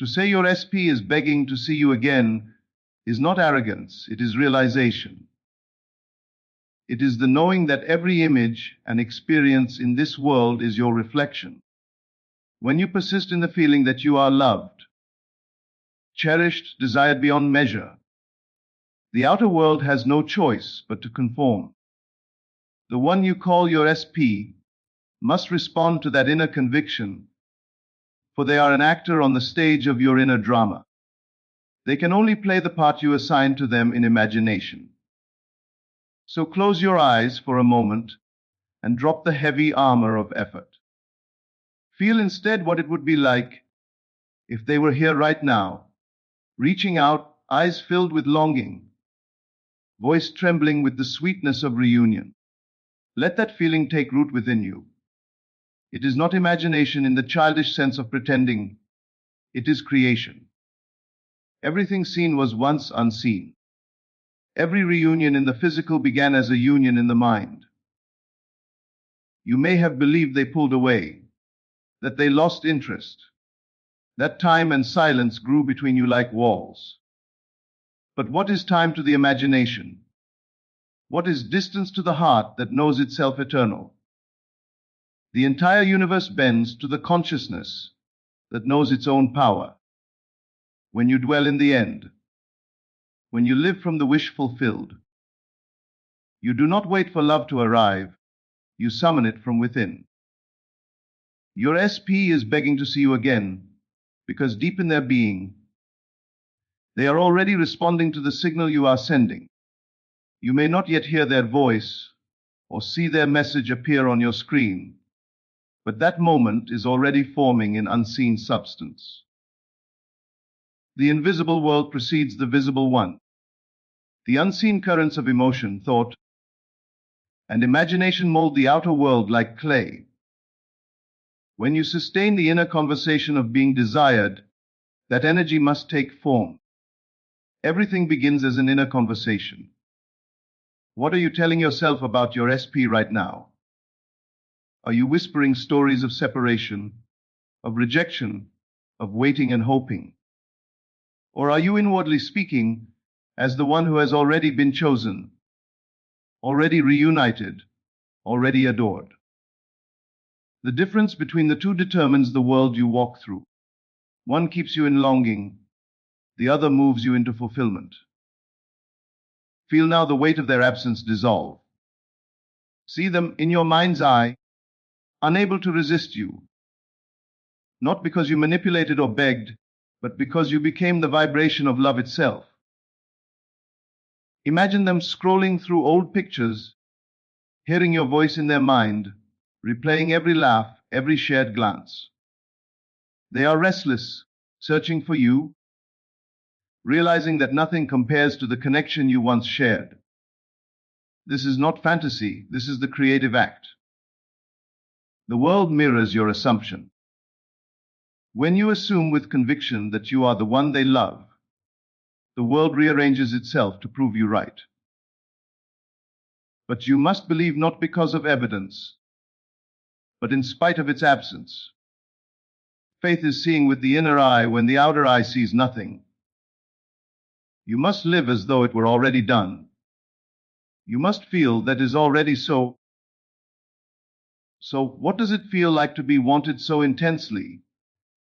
To say your SP is begging to see you again is not arrogance, it is realization. It is the knowing that every image and experience in this world is your reflection. When you persist in the feeling that you are loved, cherished, desired beyond measure, the outer world has no choice but to conform. The one you call your SP must respond to that inner conviction, for they are an actor on the stage of your inner drama. They can only play the part you assign to them in imagination. So close your eyes for a moment and drop the heavy armor of effort. Feel instead what it would be like if they were here right now, reaching out, eyes filled with longing, voice trembling with the sweetness of reunion. Let that feeling take root within you. It is not imagination in the childish sense of pretending. It is creation. Everything seen was once unseen. Every reunion in the physical began as a union in the mind. You may have believed they pulled away, that they lost interest, that time and silence grew between you like walls. But what is time to the imagination? What is distance to the heart that knows itself eternal? The entire universe bends to the consciousness that knows its own power. When you dwell in the end, when you live from the wish fulfilled, you do not wait for love to arrive, you summon it from within. Your SP is begging to see you again, because deep in their being, they are already responding to the signal you are sending. You may not yet hear their voice or see their message appear on your screen, but that moment is already forming in unseen substance. The invisible world precedes the visible one. The unseen currents of emotion, thought, and imagination mold the outer world like clay. When you sustain the inner conversation of being desired, that energy must take form. Everything begins as an inner conversation. What are you telling yourself about your SP right now? Are you whispering stories of separation, of rejection, of waiting and hoping? Or are you inwardly speaking as the one who has already been chosen, already reunited, already adored? The difference between the two determines the world you walk through. One keeps you in longing, the other moves you into fulfillment. Feel now the weight of their absence dissolve. See them in your mind's eye, unable to resist you, not because you manipulated or begged, but because you became the vibration of love itself. Imagine them scrolling through old pictures, hearing your voice in their mind, replaying every laugh, every shared glance. They are restless, searching for you, realizing that nothing compares to the connection you once shared. This is not fantasy, this is the creative act. The world mirrors your assumption. When you assume with conviction that you are the one they love, the world rearranges itself to prove you right. But you must believe not because of evidence, but in spite of its absence. Faith is seeing with the inner eye when the outer eye sees nothing. You must live as though it were already done. You must feel that is already so. So what does it feel like to be wanted so intensely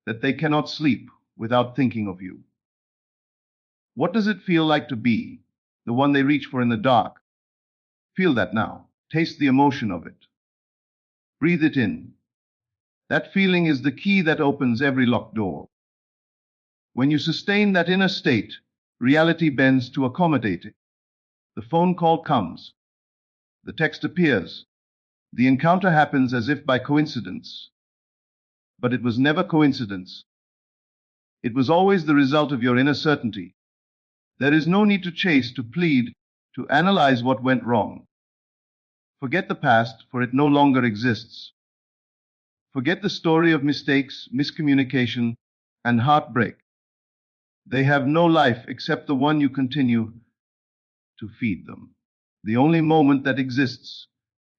that they cannot sleep without thinking of you? What does it feel like to be the one they reach for in the dark? Feel that now. Taste the emotion of it. Breathe it in. That feeling is the key that opens every locked door. When you sustain that inner state, reality bends to accommodate it. The phone call comes. The text appears. The encounter happens as if by coincidence. But it was never coincidence. It was always the result of your inner certainty. There is no need to chase, to plead, to analyze what went wrong. Forget the past, for it no longer exists. Forget the story of mistakes, miscommunication, and heartbreak. They have no life except the one you continue to feed them. The only moment that exists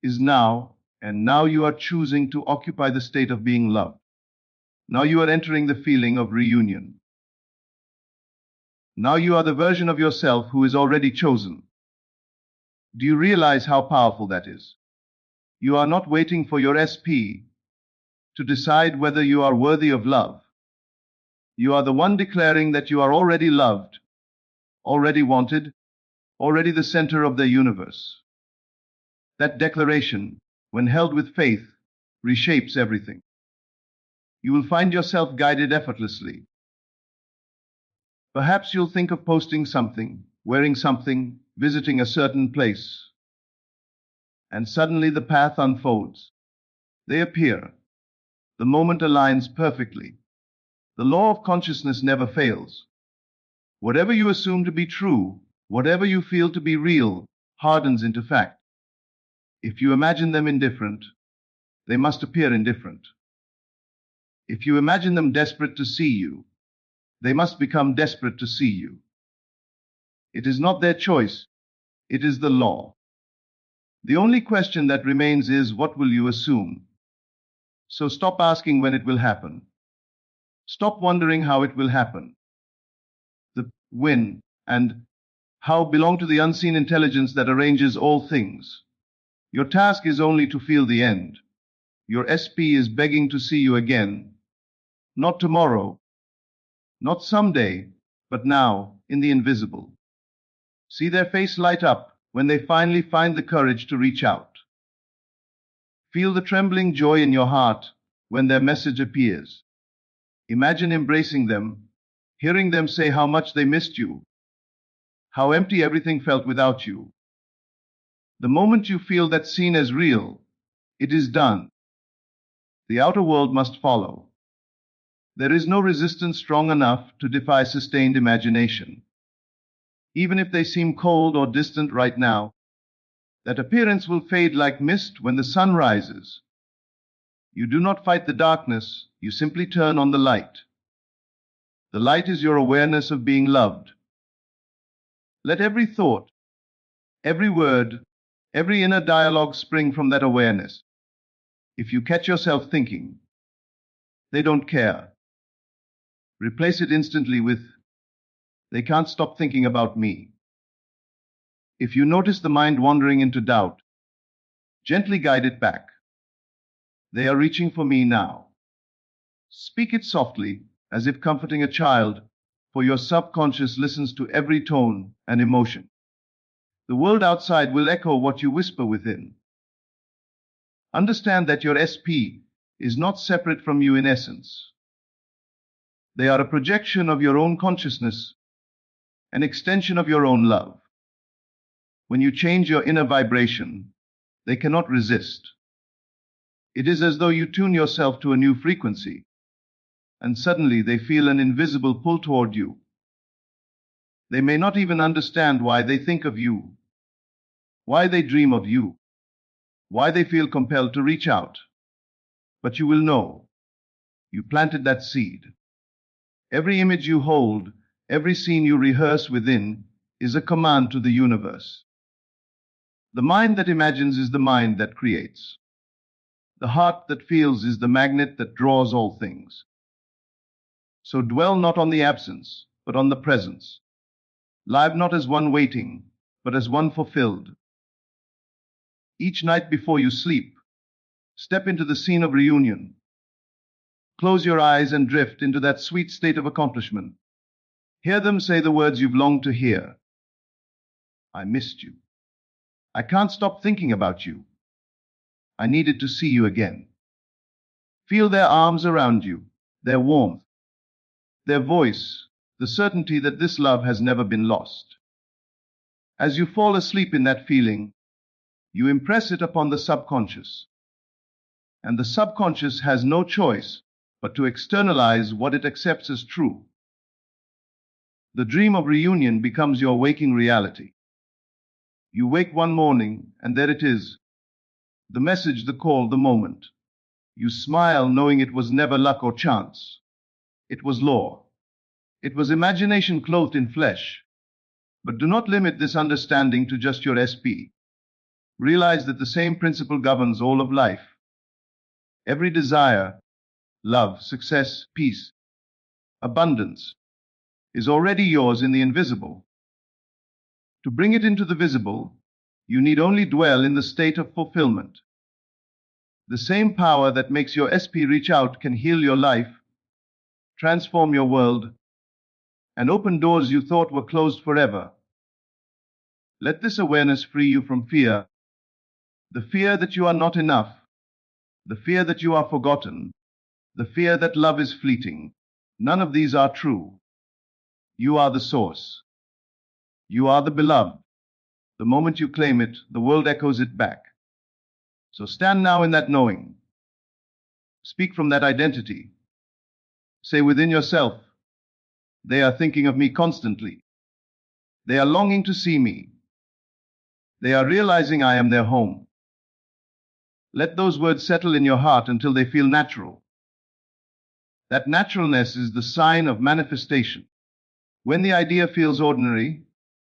is now, and now you are choosing to occupy the state of being loved. Now you are entering the feeling of reunion. Now you are the version of yourself who is already chosen. Do you realize how powerful that is? You are not waiting for your SP to decide whether you are worthy of love. You are the one declaring that you are already loved, already wanted, already the center of the universe. That declaration, when held with faith, reshapes everything. You will find yourself guided effortlessly. Perhaps you'll think of posting something, wearing something, visiting a certain place. And suddenly the path unfolds. They appear. The moment aligns perfectly. The law of consciousness never fails. Whatever you assume to be true, whatever you feel to be real, hardens into fact. If you imagine them indifferent, they must appear indifferent. If you imagine them desperate to see you, they must become desperate to see you. It is not their choice, it is the law. The only question that remains is, what will you assume? So stop asking when it will happen. Stop wondering how it will happen. The when and how belong to the unseen intelligence that arranges all things. Your task is only to feel the end. Your SP is begging to see you again. Not tomorrow, not someday, but now, in the invisible. See their face light up when they finally find the courage to reach out. Feel the trembling joy in your heart when their message appears. Imagine embracing them, hearing them say how much they missed you, how empty everything felt without you. The moment you feel that seen as real, it is done. The outer world must follow. There is no resistance strong enough to defy sustained imagination. Even if they seem cold or distant right now, that appearance will fade like mist when the sun rises. You do not fight the darkness, you simply turn on the light. The light is your awareness of being loved. Let every thought, every word, every inner dialogue spring from that awareness. If you catch yourself thinking, they don't care, replace it instantly with, they can't stop thinking about me. If you notice the mind wandering into doubt, gently guide it back. They are reaching for me now. Speak it softly, as if comforting a child, for your subconscious listens to every tone and emotion. The world outside will echo what you whisper within. Understand that your SP is not separate from you in essence. They are a projection of your own consciousness, an extension of your own love. When you change your inner vibration, they cannot resist. It is as though you tune yourself to a new frequency, and suddenly they feel an invisible pull toward you. They may not even understand why they think of you, why they dream of you, why they feel compelled to reach out. But you will know. You planted that seed. Every image you hold, every scene you rehearse within, is a command to the universe. The mind that imagines is the mind that creates. The heart that feels is the magnet that draws all things. So dwell not on the absence, but on the presence. Live not as one waiting, but as one fulfilled. Each night before you sleep, step into the scene of reunion. Close your eyes and drift into that sweet state of accomplishment. Hear them say the words you've longed to hear. I missed you. I can't stop thinking about you. I needed to see you again. Feel their arms around you, their warmth, their voice, the certainty that this love has never been lost. As you fall asleep in that feeling, you impress it upon the subconscious. And the subconscious has no choice but to externalize what it accepts as true. The dream of reunion becomes your waking reality. You wake one morning, and there it is. The message, the call, the moment. You smile knowing it was never luck or chance. It was law. It was imagination clothed in flesh. But do not limit this understanding to just your SP. Realize that the same principle governs all of life. Every desire, love, success, peace, abundance, is already yours in the invisible. To bring it into the visible, you need only dwell in the state of fulfillment. The same power that makes your SP reach out can heal your life, transform your world, and open doors you thought were closed forever. Let this awareness free you from fear. The fear that you are not enough, the fear that you are forgotten, the fear that love is fleeting. None of these are true. You are the source. You are the beloved. The moment you claim it, the world echoes it back. So stand now in that knowing. Speak from that identity. Say within yourself, they are thinking of me constantly. They are longing to see me. They are realizing I am their home. Let those words settle in your heart until they feel natural. That naturalness is the sign of manifestation. When the idea feels ordinary,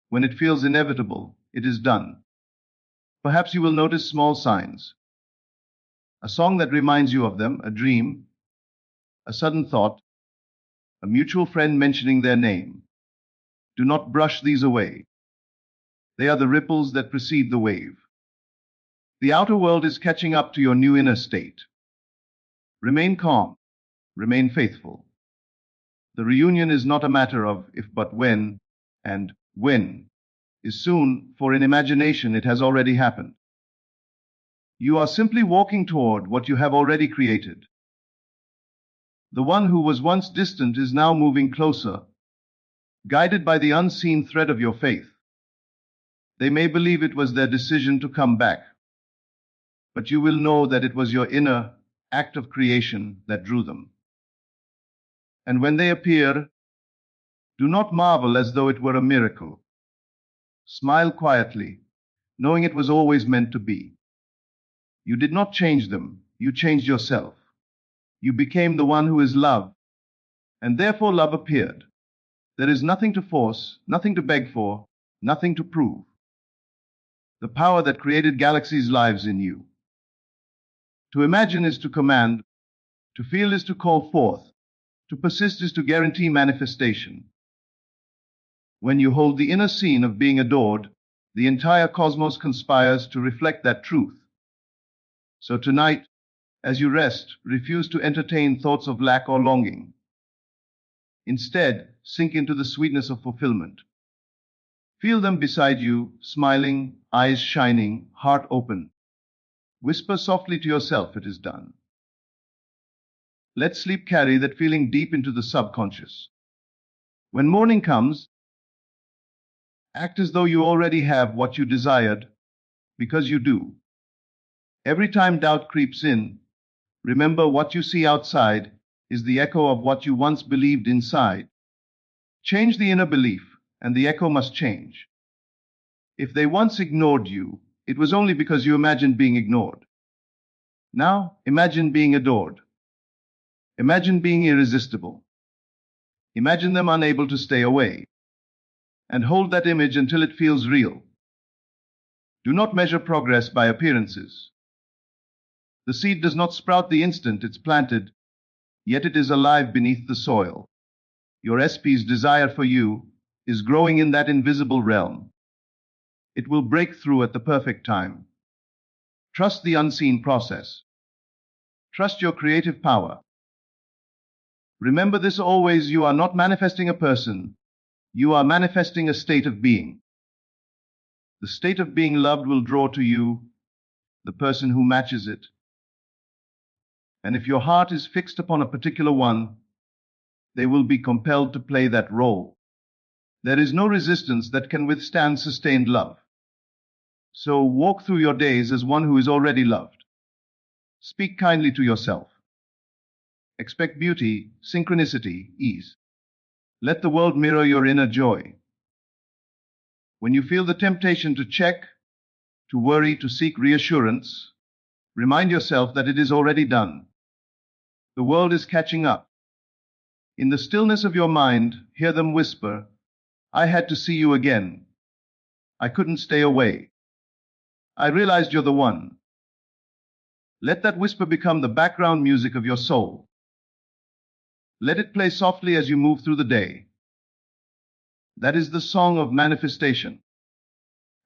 when it feels inevitable, it is done. Perhaps you will notice small signs. A song that reminds you of them, a dream, a sudden thought, a mutual friend mentioning their name. Do not brush these away. They are the ripples that precede the wave. The outer world is catching up to your new inner state. Remain calm. Remain faithful. The reunion is not a matter of if but when, and when is soon, for in imagination it has already happened. You are simply walking toward what you have already created. The one who was once distant is now moving closer, guided by the unseen thread of your faith. They may believe it was their decision to come back, but you will know that it was your inner act of creation that drew them. And when they appear, do not marvel as though it were a miracle. Smile quietly, knowing it was always meant to be. You did not change them, you changed yourself. You became the one who is love, and therefore love appeared. There is nothing to force, nothing to beg for, nothing to prove. The power that created galaxies lives in you. To imagine is to command, to feel is to call forth, to persist is to guarantee manifestation. When you hold the inner scene of being adored, the entire cosmos conspires to reflect that truth. So tonight, as you rest, refuse to entertain thoughts of lack or longing. Instead, sink into the sweetness of fulfillment. Feel them beside you, smiling, eyes shining, heart open. Whisper softly to yourself, it is done. Let sleep carry that feeling deep into the subconscious. When morning comes, act as though you already have what you desired, because you do. Every time doubt creeps in, remember what you see outside is the echo of what you once believed inside. Change the inner belief, and the echo must change. If they once ignored you, it was only because you imagined being ignored. Now, imagine being adored. Imagine being irresistible. Imagine them unable to stay away. And hold that image until it feels real. Do not measure progress by appearances. The seed does not sprout the instant it's planted, yet it is alive beneath the soil. Your SP's desire for you is growing in that invisible realm. It will break through at the perfect time. Trust the unseen process. Trust your creative power. Remember this always, you are not manifesting a person, you are manifesting a state of being. The state of being loved will draw to you the person who matches it. And if your heart is fixed upon a particular one, they will be compelled to play that role. There is no resistance that can withstand sustained love. So walk through your days as one who is already loved. Speak kindly to yourself. Expect beauty, synchronicity, ease. Let the world mirror your inner joy. When you feel the temptation to check, to worry, to seek reassurance, remind yourself that it is already done. The world is catching up. In the stillness of your mind, hear them whisper, I had to see you again. I couldn't stay away. I realized you're the one. Let that whisper become the background music of your soul. Let it play softly as you move through the day. That is the song of manifestation.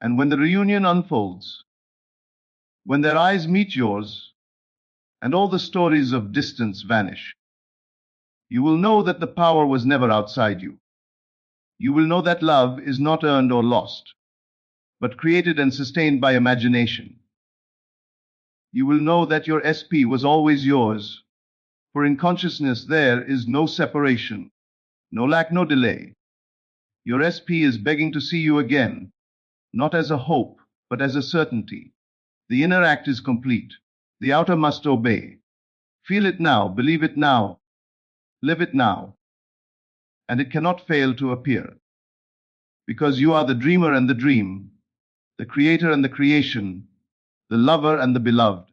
And when the reunion unfolds, when their eyes meet yours, and all the stories of distance vanish, you will know that the power was never outside you. You will know that love is not earned or lost, but created and sustained by imagination. You will know that your SP was always yours, for in consciousness there is no separation, no lack, no delay. Your SP is begging to see you again, not as a hope, but as a certainty. The inner act is complete. The outer must obey. Feel it now, believe it now, live it now, and it cannot fail to appear. Because you are the dreamer and the dream, the creator and the creation, the lover and the beloved.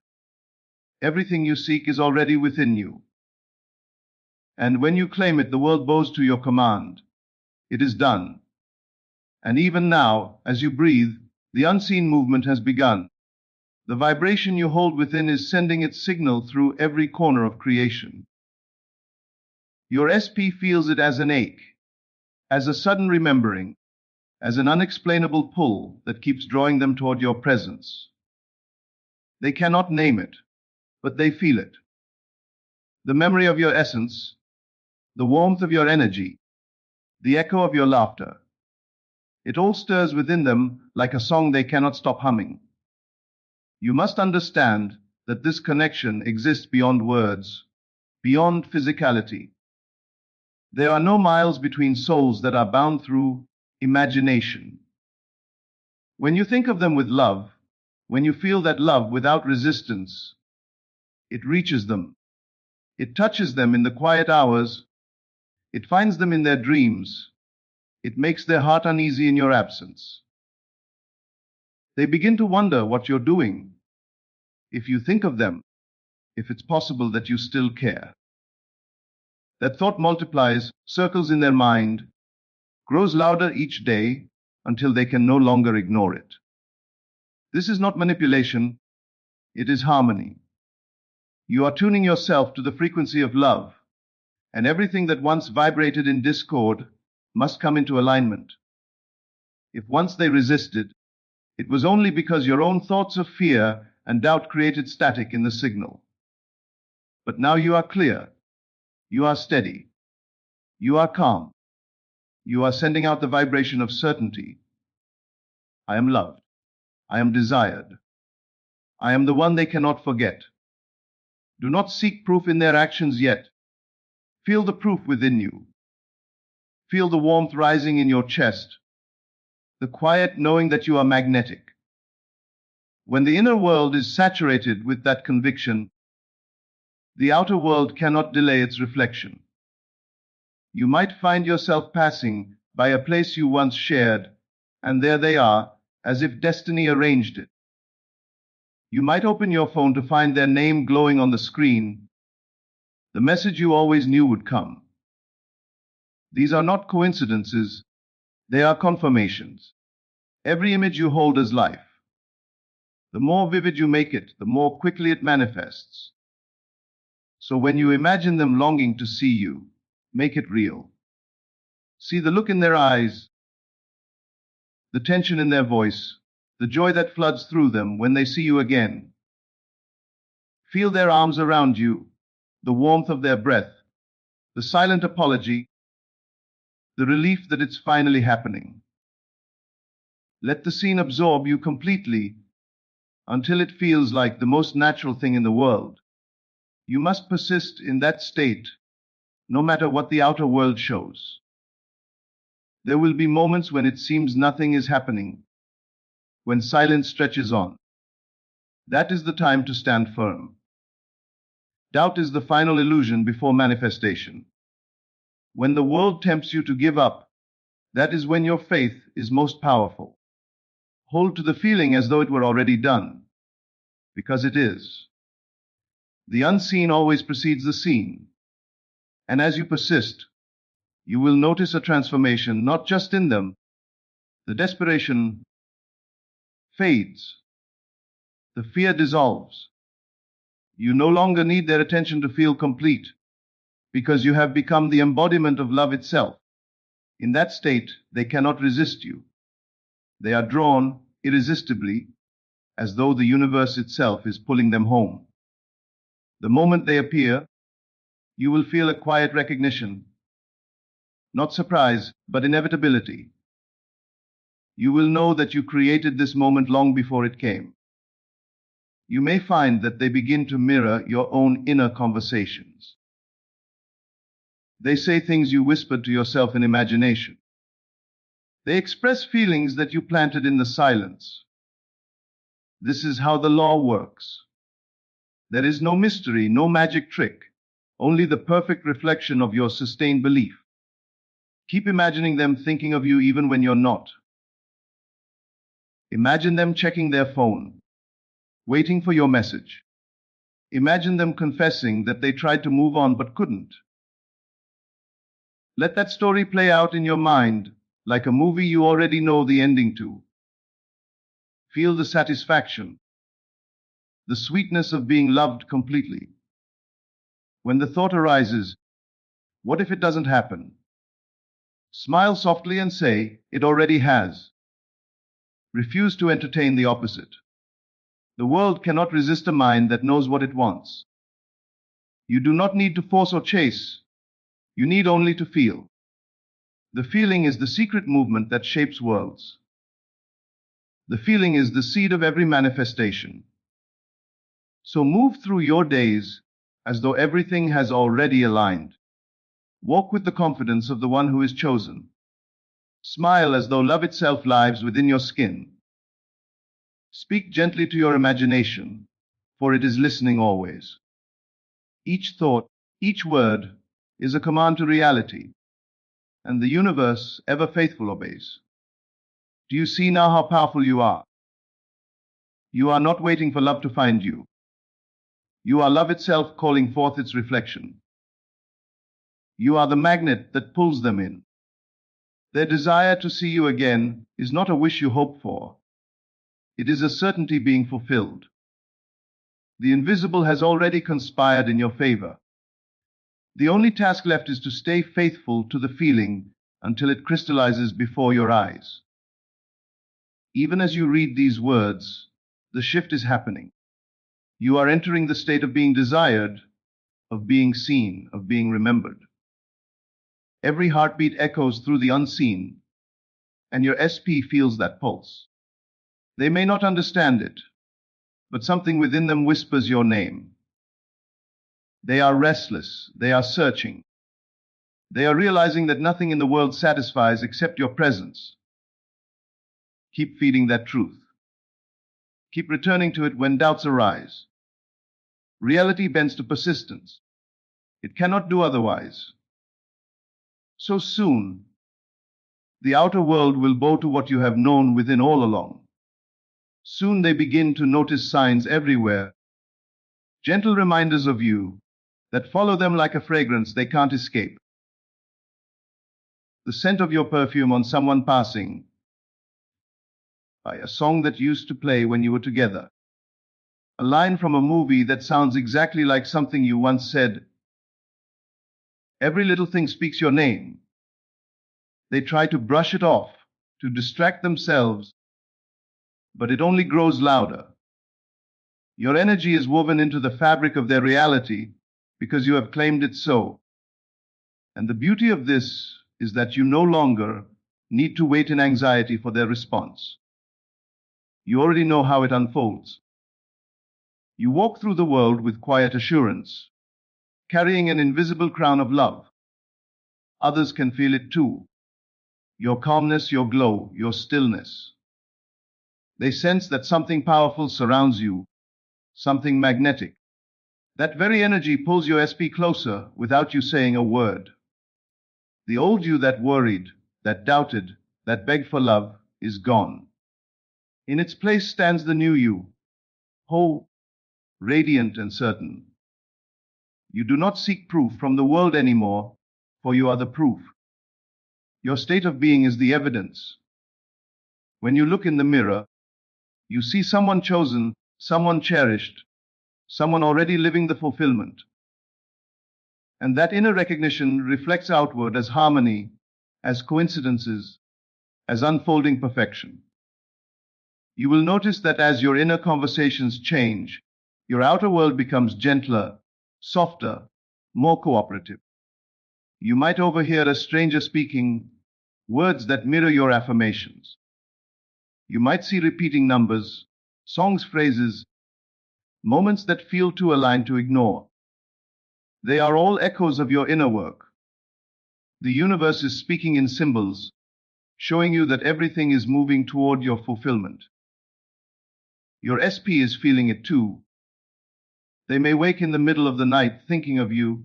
Everything you seek is already within you. And when you claim it, the world bows to your command. It is done. And even now, as you breathe, the unseen movement has begun. The vibration you hold within is sending its signal through every corner of creation. Your SP feels it as an ache, as a sudden remembering, as an unexplainable pull that keeps drawing them toward your presence. They cannot name it, but they feel it. The memory of your essence, the warmth of your energy, the echo of your laughter. It all stirs within them like a song they cannot stop humming. You must understand that this connection exists beyond words, beyond physicality. There are no miles between souls that are bound through imagination. When you think of them with love, when you feel that love without resistance, it reaches them. It touches them in the quiet hours. It finds them in their dreams. It makes their heart uneasy in your absence. They begin to wonder what you're doing, if you think of them, if it's possible that you still care. That thought multiplies, circles in their mind, grows louder each day until they can no longer ignore it. This is not manipulation, it is harmony. You are tuning yourself to the frequency of love, and everything that once vibrated in discord must come into alignment. If once they resisted, it was only because your own thoughts of fear and doubt created static in the signal. But now you are clear, you are steady, you are calm, you are sending out the vibration of certainty. I am loved, I am desired, I am the one they cannot forget. Do not seek proof in their actions yet. Feel the proof within you. Feel the warmth rising in your chest, the quiet knowing that you are magnetic. When the inner world is saturated with that conviction, the outer world cannot delay its reflection. You might find yourself passing by a place you once shared, and there they are, as if destiny arranged it. You might open your phone to find their name glowing on the screen, the message you always knew would come. These are not coincidences, they are confirmations. Every image you hold is life. The more vivid you make it, the more quickly it manifests. So when you imagine them longing to see you, make it real. See the look in their eyes, the tension in their voice, the joy that floods through them when they see you again. Feel their arms around you, the warmth of their breath, the silent apology, the relief that it's finally happening. Let the scene absorb you completely until it feels like the most natural thing in the world. You must persist in that state, no matter what the outer world shows. There will be moments when it seems nothing is happening, when silence stretches on. That is the time to stand firm. Doubt is the final illusion before manifestation. When the world tempts you to give up, that is when your faith is most powerful. Hold to the feeling as though it were already done, because it is. The unseen always precedes the seen, and as you persist, you will notice a transformation not just in them. The desperation fades. The fear dissolves. You no longer need their attention to feel complete, because you have become the embodiment of love itself. In that state, they cannot resist you. They are drawn irresistibly, as though the universe itself is pulling them home. The moment they appear, you will feel a quiet recognition, not surprise, but inevitability. You will know that you created this moment long before it came. You may find that they begin to mirror your own inner conversations. They say things you whispered to yourself in imagination. They express feelings that you planted in the silence. This is how the law works. There is no mystery, no magic trick, only the perfect reflection of your sustained belief. Keep imagining them thinking of you even when you're not. Imagine them checking their phone, waiting for your message. Imagine them confessing that they tried to move on but couldn't. Let that story play out in your mind like a movie you already know the ending to. Feel the satisfaction, the sweetness of being loved completely. When the thought arises, what if it doesn't happen? Smile softly and say, it already has. Refuse to entertain the opposite. The world cannot resist a mind that knows what it wants. You do not need to force or chase. You need only to feel. The feeling is the secret movement that shapes worlds. The feeling is the seed of every manifestation. So move through your days as though everything has already aligned. Walk with the confidence of the one who is chosen. Smile as though love itself lives within your skin. Speak gently to your imagination, for it is listening always. Each thought, each word, is a command to reality, and the universe, ever faithful, obeys. Do you see now how powerful you are? You are not waiting for love to find you. You are love itself calling forth its reflection. You are the magnet that pulls them in. Their desire to see you again is not a wish you hope for. It is a certainty being fulfilled. The invisible has already conspired in your favor. The only task left is to stay faithful to the feeling until it crystallizes before your eyes. Even as you read these words, the shift is happening. You are entering the state of being desired, of being seen, of being remembered. Every heartbeat echoes through the unseen, and your SP feels that pulse. They may not understand it, but something within them whispers your name. They are restless, they are searching. They are realizing that nothing in the world satisfies except your presence. Keep feeding that truth. Keep returning to it when doubts arise. Reality bends to persistence. It cannot do otherwise. So soon, the outer world will bow to what you have known within all along. Soon they begin to notice signs everywhere, gentle reminders of you that follow them like a fragrance they can't escape. The scent of your perfume on someone passing by, a song that used to play when you were together, a line from a movie that sounds exactly like something you once said. Every little thing speaks your name. They try to brush it off, to distract themselves, but it only grows louder. Your energy is woven into the fabric of their reality because you have claimed it so. And the beauty of this is that you no longer need to wait in anxiety for their response. You already know how it unfolds. You walk through the world with quiet assurance, carrying an invisible crown of love. Others can feel it too. Your calmness, your glow, your stillness. They sense that something powerful surrounds you, something magnetic. That very energy pulls your SP closer without you saying a word. The old you that worried, that doubted, that begged for love is gone. In its place stands the new you, whole, radiant and certain. You do not seek proof from the world anymore, for you are the proof. Your state of being is the evidence. When you look in the mirror, you see someone chosen, someone cherished, someone already living the fulfillment. And that inner recognition reflects outward as harmony, as coincidences, as unfolding perfection. You will notice that as your inner conversations change, your outer world becomes gentler, softer, more cooperative. You might overhear a stranger speaking words that mirror your affirmations. You might see repeating numbers, songs, phrases, moments that feel too aligned to ignore. They are all echoes of your inner work. The universe is speaking in symbols, showing you that everything is moving toward your fulfillment. Your SP is feeling it too. They may wake in the middle of the night thinking of you,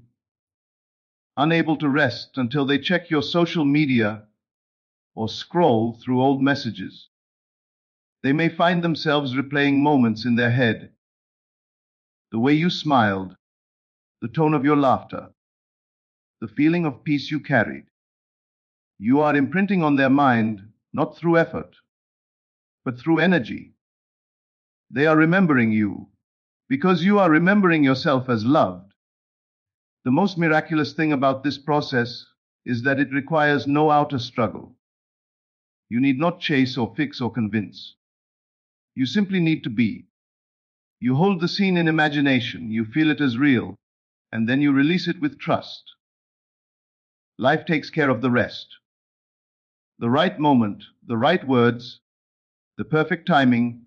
unable to rest until they check your social media or scroll through old messages. They may find themselves replaying moments in their head. The way you smiled, the tone of your laughter, the feeling of peace you carried. You are imprinting on their mind, not through effort, but through energy. They are remembering you, because you are remembering yourself as loved. The most miraculous thing about this process is that it requires no outer struggle. You need not chase or fix or convince. You simply need to be. You hold the scene in imagination, you feel it as real, and then you release it with trust. Life takes care of the rest. The right moment, the right words, the perfect timing,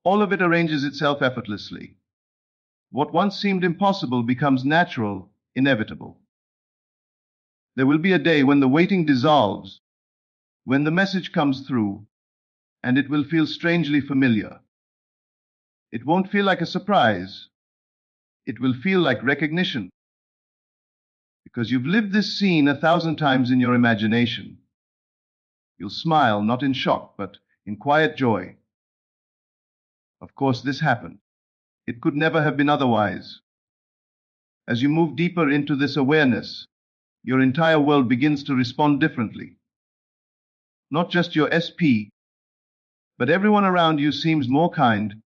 all of it arranges itself effortlessly. What once seemed impossible becomes natural, inevitable. There will be a day when the waiting dissolves, when the message comes through, and it will feel strangely familiar. It won't feel like a surprise. It will feel like recognition. Because you've lived this scene 1,000 times in your imagination. You'll smile, not in shock, but in quiet joy. Of course, this happened. It could never have been otherwise. As you move deeper into this awareness, your entire world begins to respond differently. Not just your SP, but everyone around you seems more kind,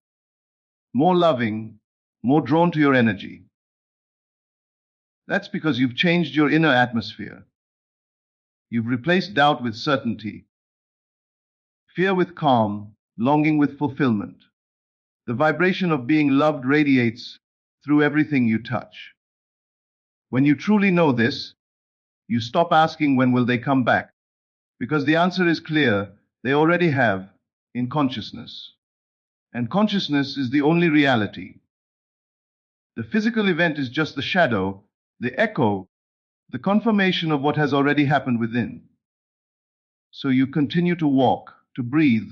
more loving, more drawn to your energy. That's because you've changed your inner atmosphere. You've replaced doubt with certainty, fear with calm, longing with fulfillment. The vibration of being loved radiates through everything you touch. When you truly know this, you stop asking when will they come back, because the answer is clear, they already have, in consciousness. And consciousness is the only reality. The physical event is just the shadow, the echo, the confirmation of what has already happened within. So you continue to walk, to breathe,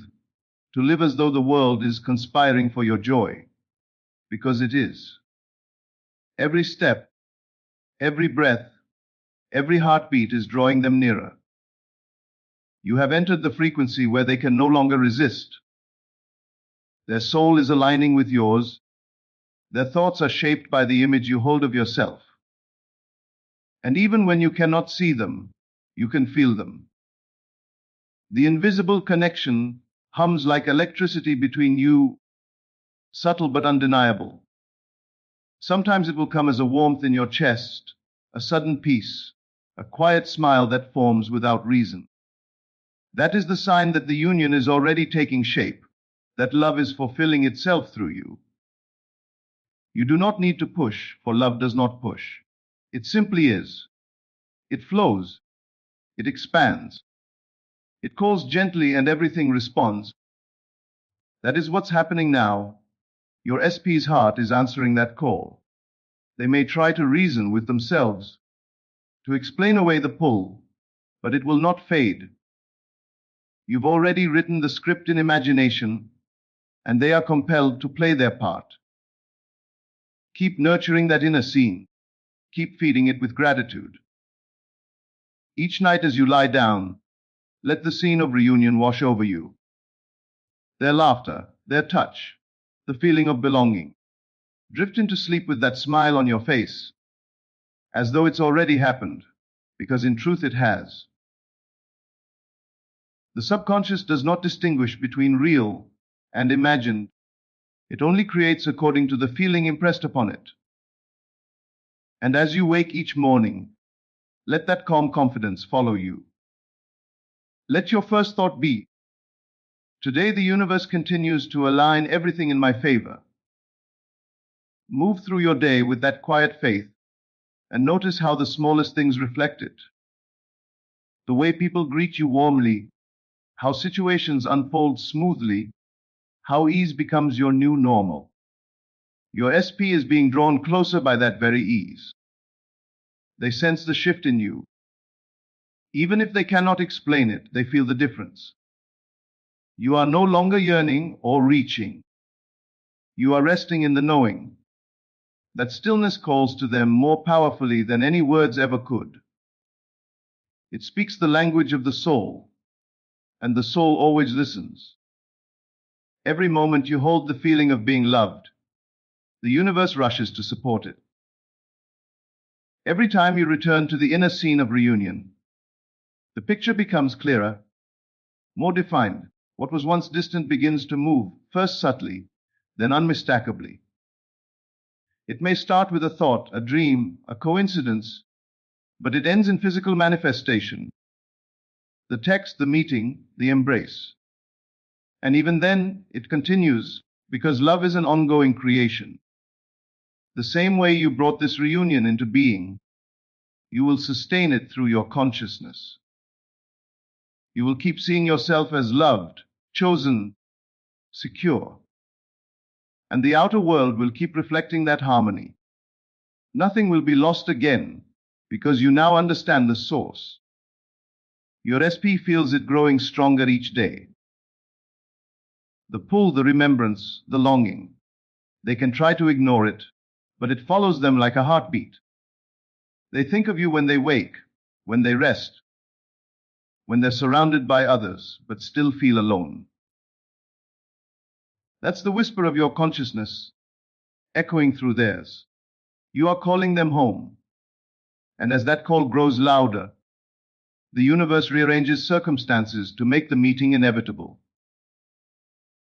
to live as though the world is conspiring for your joy, because it is. Every step, every breath, every heartbeat is drawing them nearer. You have entered the frequency where they can no longer resist. Their soul is aligning with yours. Their thoughts are shaped by the image you hold of yourself. And even when you cannot see them, you can feel them. The invisible connection hums like electricity between you, subtle but undeniable. Sometimes it will come as a warmth in your chest, a sudden peace, a quiet smile that forms without reason. That is the sign that the union is already taking shape, that love is fulfilling itself through you. You do not need to push, for love does not push. It simply is. It flows. It expands. It calls gently and everything responds. That is what's happening now. Your SP's heart is answering that call. They may try to reason with themselves, to explain away the pull, but it will not fade. You've already written the script in imagination, and they are compelled to play their part. Keep nurturing that inner scene. Keep feeding it with gratitude. Each night as you lie down, let the scene of reunion wash over you. Their laughter, their touch, the feeling of belonging. Drift into sleep with that smile on your face, as though it's already happened, because in truth it has. The subconscious does not distinguish between real and imagined. It only creates according to the feeling impressed upon it. And as you wake each morning, Let that calm confidence follow you. Let your first thought be, today the universe continues to align everything in my favor. Move through your day with that quiet faith and notice how the smallest things reflect it. The way people greet you warmly, how situations unfold smoothly, how ease becomes your new normal. Your SP is being drawn closer by that very ease. They sense the shift in you. Even if they cannot explain it, they feel the difference. You are no longer yearning or reaching. You are resting in the knowing. That stillness calls to them more powerfully than any words ever could. It speaks the language of the soul, and the soul always listens. Every moment you hold the feeling of being loved, the universe rushes to support it. Every time you return to the inner scene of reunion, the picture becomes clearer, more defined. What was once distant begins to move, first subtly, then unmistakably. It may start with a thought, a dream, a coincidence, but it ends in physical manifestation. The text, the meeting, the embrace. And even then, it continues, because love is an ongoing creation. The same way you brought this reunion into being, you will sustain it through your consciousness. You will keep seeing yourself as loved, chosen, secure. And the outer world will keep reflecting that harmony. Nothing will be lost again, because you now understand the source. Your SP feels it growing stronger each day. The pull, the remembrance, the longing. They can try to ignore it, but it follows them like a heartbeat. They think of you when they wake, when they rest, when they're surrounded by others, but still feel alone. That's the whisper of your consciousness, echoing through theirs. You are calling them home. And as that call grows louder, the universe rearranges circumstances to make the meeting inevitable.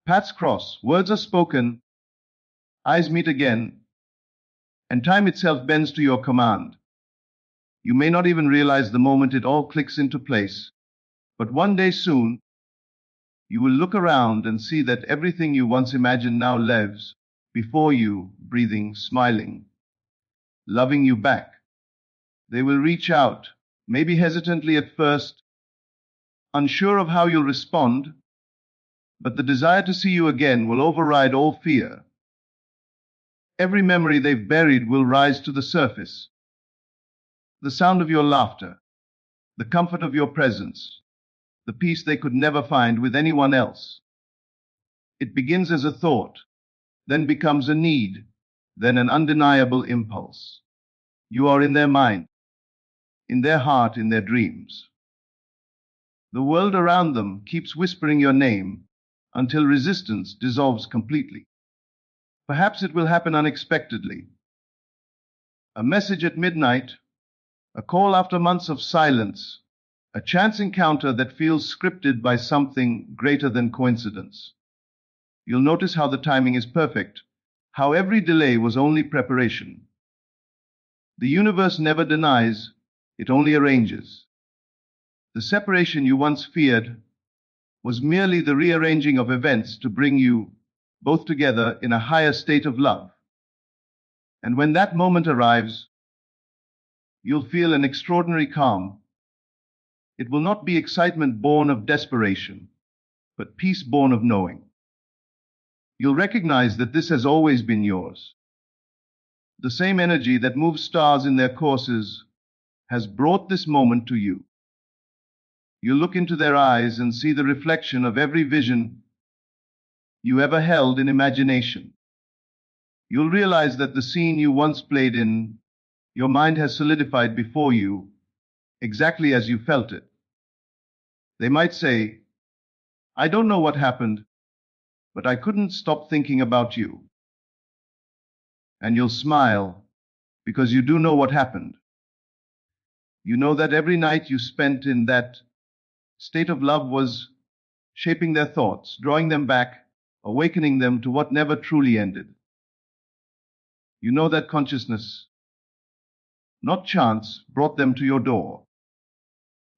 Paths cross, words are spoken, eyes meet again, and time itself bends to your command. You may not even realize the moment it all clicks into place, but one day soon, you will look around and see that everything you once imagined now lives before you, breathing, smiling, loving you back. They will reach out, maybe hesitantly at first, unsure of how you'll respond, but the desire to see you again will override all fear. Every memory they've buried will rise to the surface. The sound of your laughter, the comfort of your presence, the peace they could never find with anyone else. It begins as a thought, then becomes a need, then an undeniable impulse. You are in their mind, in their heart, in their dreams. The world around them keeps whispering your name until resistance dissolves completely. Perhaps it will happen unexpectedly. A message at midnight, a call after months of silence, a chance encounter that feels scripted by something greater than coincidence. You'll notice how the timing is perfect, how every delay was only preparation. The universe never denies, it only arranges. The separation you once feared was merely the rearranging of events to bring you both together in a higher state of love. And when that moment arrives, you'll feel an extraordinary calm. It will not be excitement born of desperation, but peace born of knowing. You'll recognize that this has always been yours. The same energy that moves stars in their courses has brought this moment to you. You look into their eyes and see the reflection of every vision you ever held in imagination. You'll realize that the scene you once played in your mind has solidified before you, exactly as you felt it. They might say, I don't know what happened, but I couldn't stop thinking about you. And you'll smile, because you do know what happened. You know that every night you spent in that state of love was shaping their thoughts, drawing them back, awakening them to what never truly ended. You know that consciousness, not chance, brought them to your door.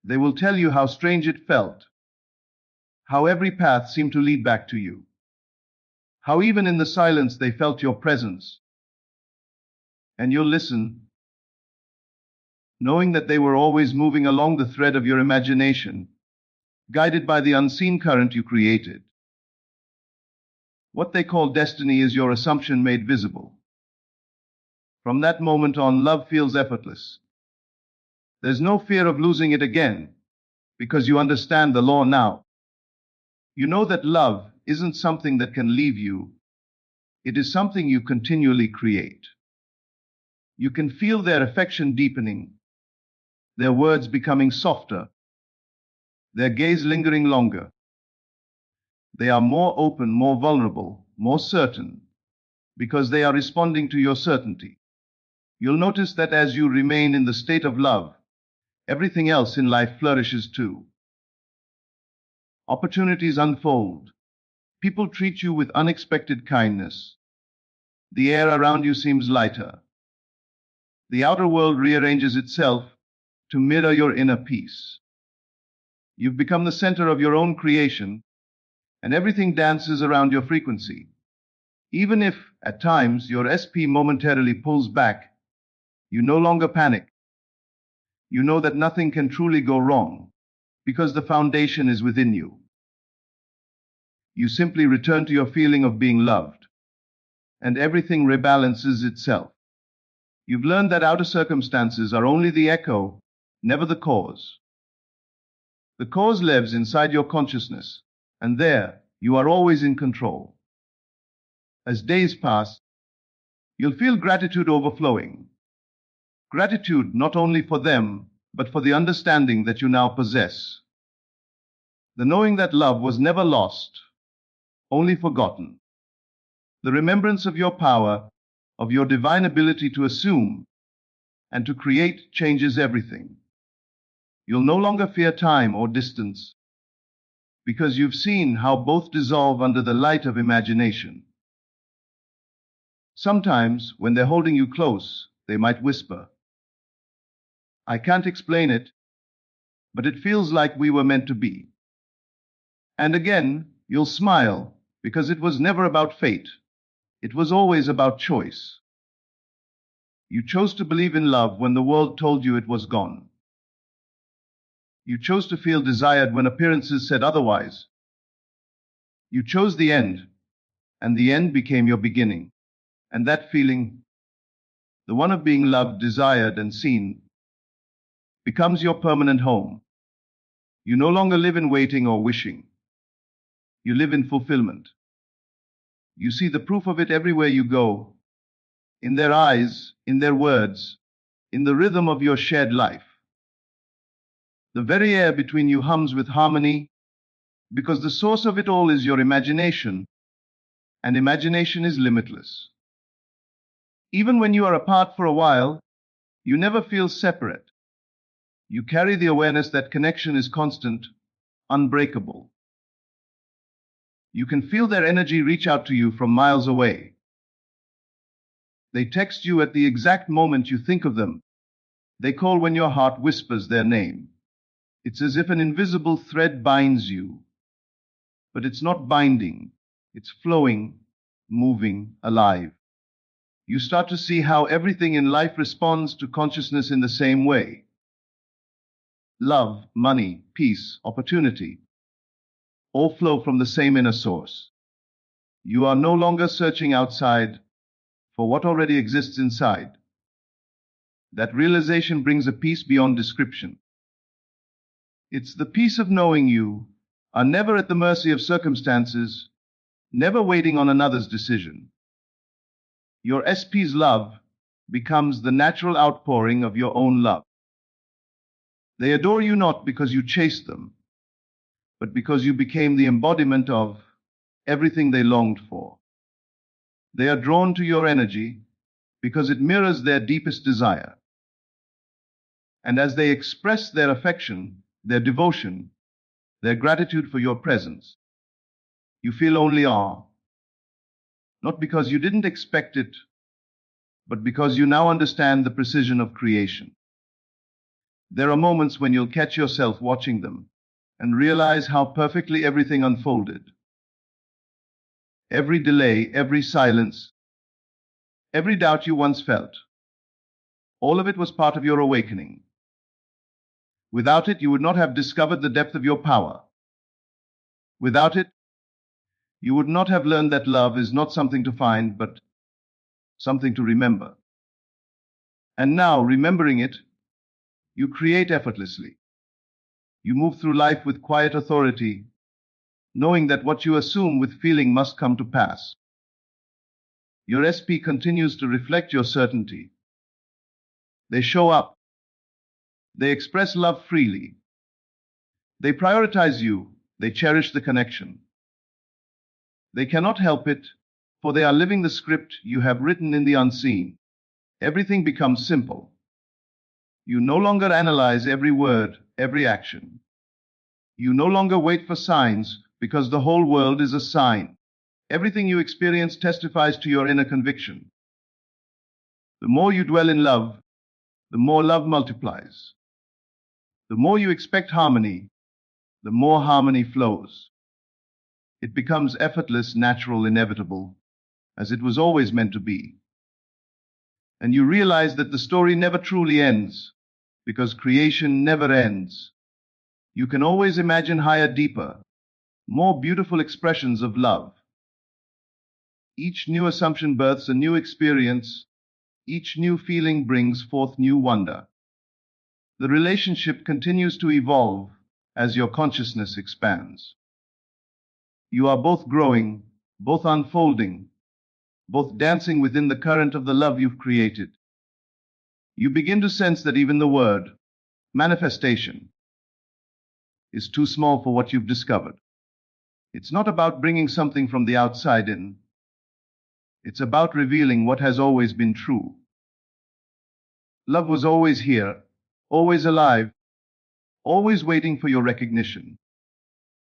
They will tell you how strange it felt, how every path seemed to lead back to you, how even in the silence they felt your presence. And you'll listen, knowing that they were always moving along the thread of your imagination, guided by the unseen current you created. What they call destiny is your assumption made visible. From that moment on, love feels effortless. There's no fear of losing it again, because you understand the law now. You know that love isn't something that can leave you. It is something you continually create. You can feel their affection deepening, their words becoming softer, their gaze lingering longer. They are more open, more vulnerable, more certain, because they are responding to your certainty. You'll notice that as you remain in the state of love, everything else in life flourishes too. Opportunities unfold. People treat you with unexpected kindness. The air around you seems lighter. The outer world rearranges itself to mirror your inner peace. You've become the center of your own creation, and everything dances around your frequency. Even if, at times, your SP momentarily pulls back, you no longer panic. You know that nothing can truly go wrong, because the foundation is within you. You simply return to your feeling of being loved, and everything rebalances itself. You've learned that outer circumstances are only the echo, never the cause. The cause lives inside your consciousness, and there you are always in control. As days pass, you'll feel gratitude overflowing. Gratitude not only for them, but for the understanding that you now possess. The knowing that love was never lost, only forgotten. The remembrance of your power, of your divine ability to assume and to create changes everything. You'll no longer fear time or distance, because you've seen how both dissolve under the light of imagination. Sometimes, when they're holding you close, they might whisper, "I can't explain it, but it feels like we were meant to be." And again, you'll smile, because it was never about fate. It was always about choice. You chose to believe in love when the world told you it was gone. You chose to feel desired when appearances said otherwise. You chose the end, and the end became your beginning. And that feeling, the one of being loved, desired, and seen, becomes your permanent home. You no longer live in waiting or wishing. You live in fulfillment. You see the proof of it everywhere you go, in their eyes, in their words, in the rhythm of your shared life. The very air between you hums with harmony, because the source of it all is your imagination, and imagination is limitless. Even when you are apart for a while, you never feel separate. You carry the awareness that connection is constant, unbreakable. You can feel their energy reach out to you from miles away. They text you at the exact moment you think of them. They call when your heart whispers their name. It's as if an invisible thread binds you. But it's not binding. It's flowing, moving, alive. You start to see how everything in life responds to consciousness in the same way. Love, money, peace, opportunity, all flow from the same inner source. You are no longer searching outside for what already exists inside. That realization brings a peace beyond description. It's the peace of knowing you are never at the mercy of circumstances, never waiting on another's decision. Your SP's love becomes the natural outpouring of your own love. They adore you not because you chased them, but because you became the embodiment of everything they longed for. They are drawn to your energy because it mirrors their deepest desire. And as they express their affection, their devotion, their gratitude for your presence, you feel only awe, not because you didn't expect it, but because you now understand the precision of creation. There are moments when you'll catch yourself watching them and realize how perfectly everything unfolded. Every delay, every silence, every doubt you once felt, all of it was part of your awakening. Without it, you would not have discovered the depth of your power. Without it, you would not have learned that love is not something to find, but something to remember. And now, remembering it, you create effortlessly. You move through life with quiet authority, knowing that what you assume with feeling must come to pass. Your SP continues to reflect your certainty. They show up. They express love freely. They prioritize you. They cherish the connection. They cannot help it, for they are living the script you have written in the unseen. Everything becomes simple. You no longer analyze every word, every action. You no longer wait for signs, because the whole world is a sign. Everything you experience testifies to your inner conviction. The more you dwell in love, the more love multiplies. The more you expect harmony, the more harmony flows. It becomes effortless, natural, inevitable, as it was always meant to be. And you realize that the story never truly ends, because creation never ends. You can always imagine higher, deeper, more beautiful expressions of love. Each new assumption births a new experience. Each new feeling brings forth new wonder. The relationship continues to evolve as your consciousness expands. You are both growing, both unfolding, both dancing within the current of the love you've created. You begin to sense that even the word, manifestation, is too small for what you've discovered. It's not about bringing something from the outside in. It's about revealing what has always been true. Love was always here, always alive, always waiting for your recognition.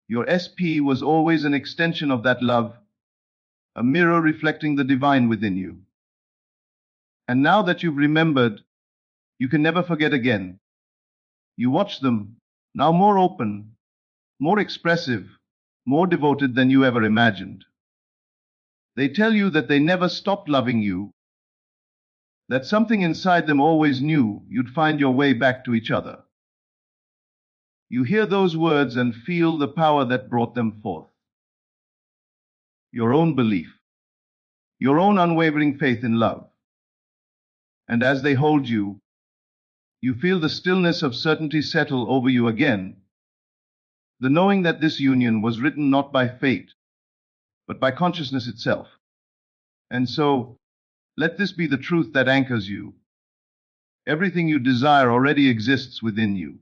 Your SP was always an extension of that love, a mirror reflecting the divine within you. And now that you've remembered, you can never forget again. You watch them, now more open, more expressive, more devoted than you ever imagined. They tell you that they never stopped loving you, that something inside them always knew you'd find your way back to each other. You hear those words and feel the power that brought them forth. Your own belief, your own unwavering faith in love. And as they hold you, you feel the stillness of certainty settle over you again, the knowing that this union was written not by fate, but by consciousness itself. And so, let this be the truth that anchors you. Everything you desire already exists within you.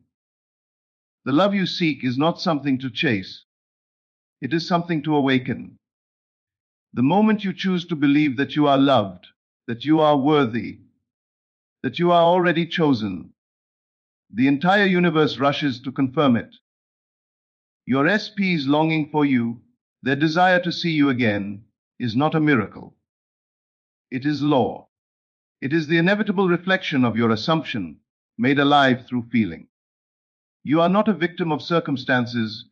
The love you seek is not something to chase. It is something to awaken. The moment you choose to believe that you are loved, that you are worthy, that you are already chosen, the entire universe rushes to confirm it. Your SP's longing for you, their desire to see you again, is not a miracle. It is law. It is the inevitable reflection of your assumption, made alive through feeling. You are not a victim of circumstances,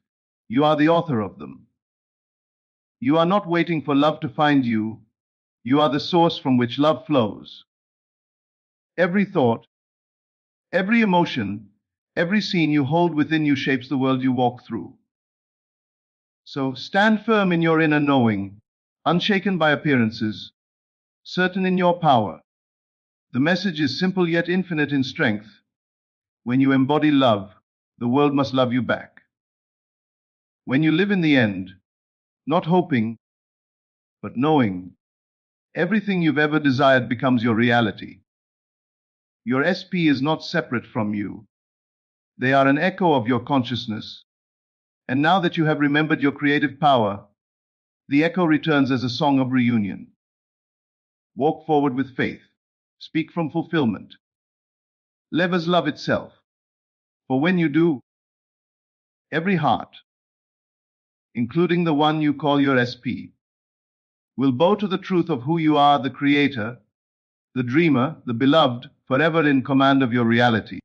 you are the author of them. You are not waiting for love to find you, you are the source from which love flows. Every thought, every emotion, every scene you hold within you shapes the world you walk through. So stand firm in your inner knowing, unshaken by appearances, certain in your power. The message is simple yet infinite in strength. When you embody love, the world must love you back. When you live in the end, not hoping, but knowing, everything you've ever desired becomes your reality. Your SP is not separate from you. They are an echo of your consciousness. And now that you have remembered your creative power, the echo returns as a song of reunion. Walk forward with faith. Speak from fulfillment. Live as love itself. For when you do, every heart, including the one you call your SP, will bow to the truth of who you are, the creator, the dreamer, the beloved, forever in command of your reality.